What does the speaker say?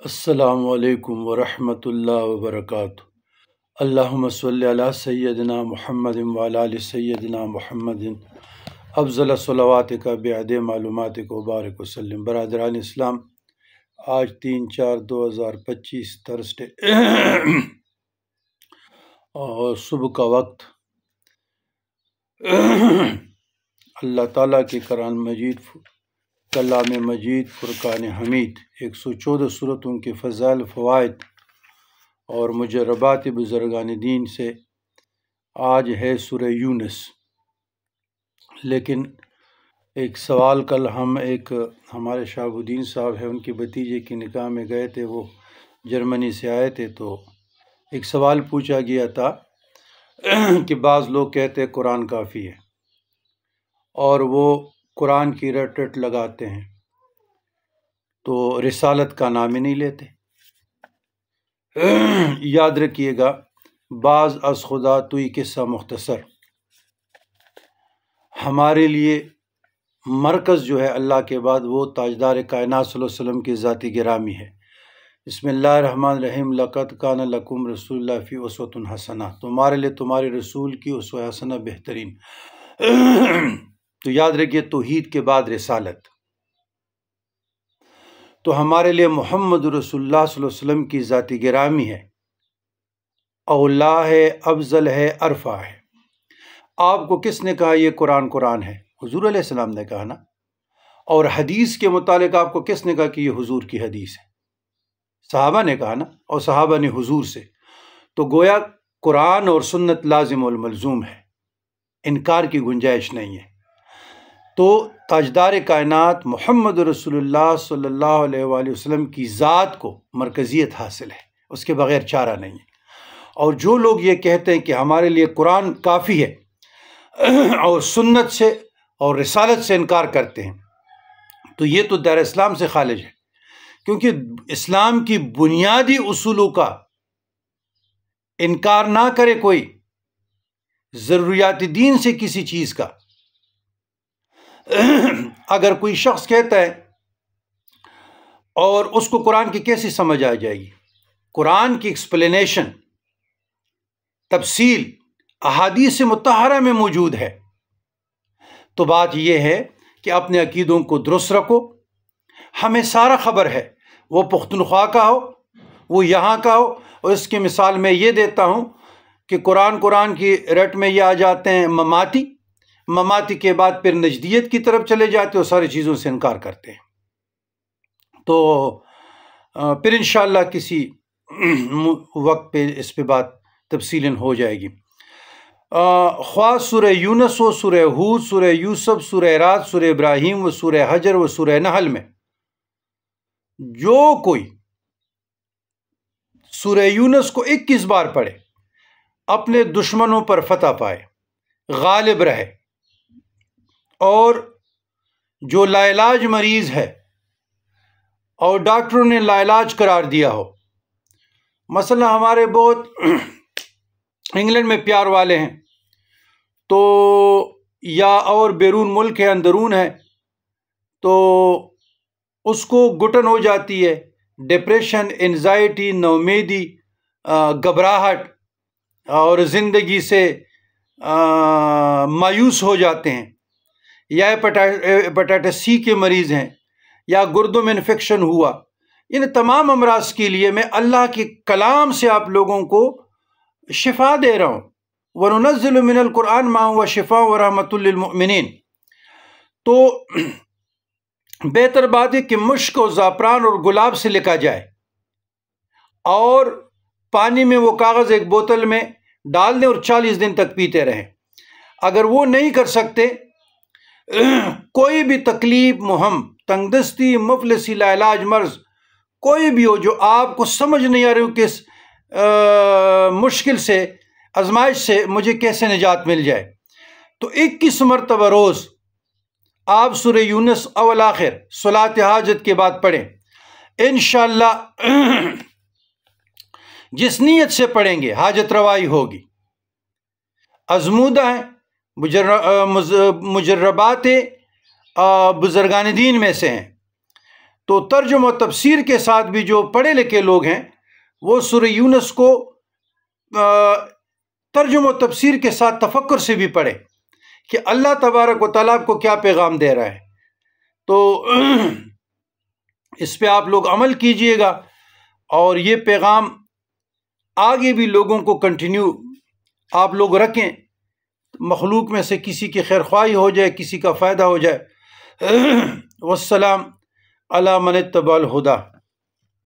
السلام علیکم ورحمۃ اللہ وبرکاتہ۔ اللہم صلی علی سیدنا محمد وعلی آل سیدنا محمد افضل صلواتک بعد معلوماتک وبارک وسلم۔ برادران اسلام، آج 3/4/2025 تھرسڈے اور صبح کا وقت اللہ تعالیٰ کی کلام مجید فرقان حمید 114 سورتوں کے فضائل فوائد اور مجربات بزرگان دین سے آج ہے سورہ یونس۔ لیکن ایک سوال، کل ہم ہمارے شہاب الدین صاحب ہیں، ان کے بھتیجے کی نکاح میں گئے تھے، وہ جرمنی سے آئے تھے، تو ایک سوال پوچھا گیا تھا کہ بعض لوگ کہتے ہیں قرآن کافی ہے اور وہ قرآن کی رٹ لگاتے ہیں تو رسالت کا نام ہی نہیں لیتے۔ یاد رکھیے گا، بعض از خدا توئی قصہ مختصر، ہمارے لیے مرکز جو ہے اللہ کے بعد وہ تاجدار کائنات صلی اللہ علیہ وسلم کی ذاتی گرامی ہے۔ بسم اللہ الرحمن الرحیم۔ لقد کان لکم رسول اللہ فی اسوۃ حسنہ، تمہارے لیے تمہارے رسول کی اسوہ حسنہ بہترین۔ تو یاد رکھیے، توحید کے بعد رسالت، تو ہمارے لیے محمد رسول اللہ صلی اللہ علیہ وسلم کی ذاتی گرامی ہے، اولا ہے، افضل ہے، عرفہ ہے۔ آپ کو کس نے کہا یہ قرآن ہے؟ حضور علیہ السلام نے کہا نا۔ اور حدیث کے متعلق آپ کو کس نے کہا کہ یہ حضور کی حدیث ہے؟ صحابہ نے کہا نا، اور صحابہ نے حضور سے۔ تو گویا قرآن اور سنت لازم والملزوم ہے، انکار کی گنجائش نہیں ہے۔ تو تاجدار کائنات محمد رسول اللہ صلی اللہ علیہ وآلہ وسلم کی ذات کو مرکزیت حاصل ہے، اس کے بغیر چارہ نہیں ہے۔ اور جو لوگ یہ کہتے ہیں کہ ہمارے لیے قرآن کافی ہے اور سنت سے اور رسالت سے انکار کرتے ہیں، تو یہ تو دار اسلام سے خارج ہے، کیونکہ اسلام کی بنیادی اصولوں کا انکار نہ کرے کوئی، ضروریات دین سے کسی چیز کا اگر کوئی شخص کہتا ہے، اور اس کو قرآن کی کیسی سمجھ آ جائے گی؟ قرآن کی ایکسپلینیشن، تفصیل احادیث مطہرہ میں موجود ہے۔ تو بات یہ ہے کہ اپنے عقیدوں کو درست رکھو۔ ہمیں سارا خبر ہے، وہ پختونخوا کا ہو، وہ یہاں کا ہو، اور اس کی مثال میں یہ دیتا ہوں کہ قرآن کی رٹ میں یہ آ جاتے ہیں مماتی کے بعد پھر نجدیت کی طرف چلے جاتے اور ساری چیزوں سے انکار کرتے ہیں۔ تو پھر انشاءاللہ کسی وقت پہ اس پہ بات تفصیلاً ہو جائے گی۔ خواہ سورہ یونس و سورہ ہود، سورہ یوسف، سورہ رعد، سورہ ابراہیم و سورہ حجر و سورہ نحل میں جو کوئی سورہ یونس کو 21 بار پڑھے، اپنے دشمنوں پر فتح پائے، غالب رہے، اور جو لا علاج مریض ہے اور ڈاکٹروں نے لا علاج قرار دیا ہو، مثلا ہمارے بہت انگلینڈ میں پیار والے ہیں، تو یا اور بیرون ملک ہے، اندرون ہے، تو اس کو گھٹن ہو جاتی ہے، ڈپریشن، انزائٹی، نومیدی، گھبراہٹ، اور زندگی سے مایوس ہو جاتے ہیں، یا ہیپاٹائٹس سی کے مریض ہیں، یا گردوں میں انفیکشن ہوا، ان تمام امراض کے لیے میں اللہ کے کلام سے آپ لوگوں کو شفا دے رہا ہوں۔ وَنُنَزِّلُ مِنَ الْقُرْآنِ مَا هُوَ شِفَاءٌ وَرَحْمَةٌ لِّلْمُؤْمِنِينَ۔ تو بہتر بات ہے کہ مشک اور زعفران اور گلاب سے لکھا جائے، اور پانی میں وہ کاغذ ایک بوتل میں ڈال دیں اور 40 دن تک پیتے رہیں۔ اگر وہ نہیں کر سکتے، کوئی بھی تکلیف، مہم، تنگ دستی، مفلسی، لا علاج مرض کوئی بھی ہو جو آپ کو سمجھ نہیں آ رہی ہو کہ اس مشکل سے، آزمائش سے مجھے کیسے نجات مل جائے، تو 21 مرتبہ روز آپ سورہ یونس اول آخر صلاۃ حاجت کے بعد پڑھیں۔ انشاءاللہ جس نیت سے پڑھیں گے حاجت روائی ہوگی۔ ازمودہ ہیں، مجربات بزرگان دین میں سے ہیں، تو ترجمہ و تفسیر کے ساتھ بھی جو پڑھے لکھے لوگ ہیں وہ سورہ یونس کو ترجمہ و تفسیر کے ساتھ تفکر سے بھی پڑھے کہ اللہ تبارک و تعالیٰ کو کیا پیغام دے رہا ہے. تو اس پہ آپ لوگ عمل کیجئے گا اور یہ پیغام آگے بھی لوگوں کو کنٹینیو آپ لوگ رکھیں، مخلوق میں سے کسی کی خیر خواہی ہو جائے، کسی کا فائدہ ہو جائے. والسلام علی من اتبع الہدی.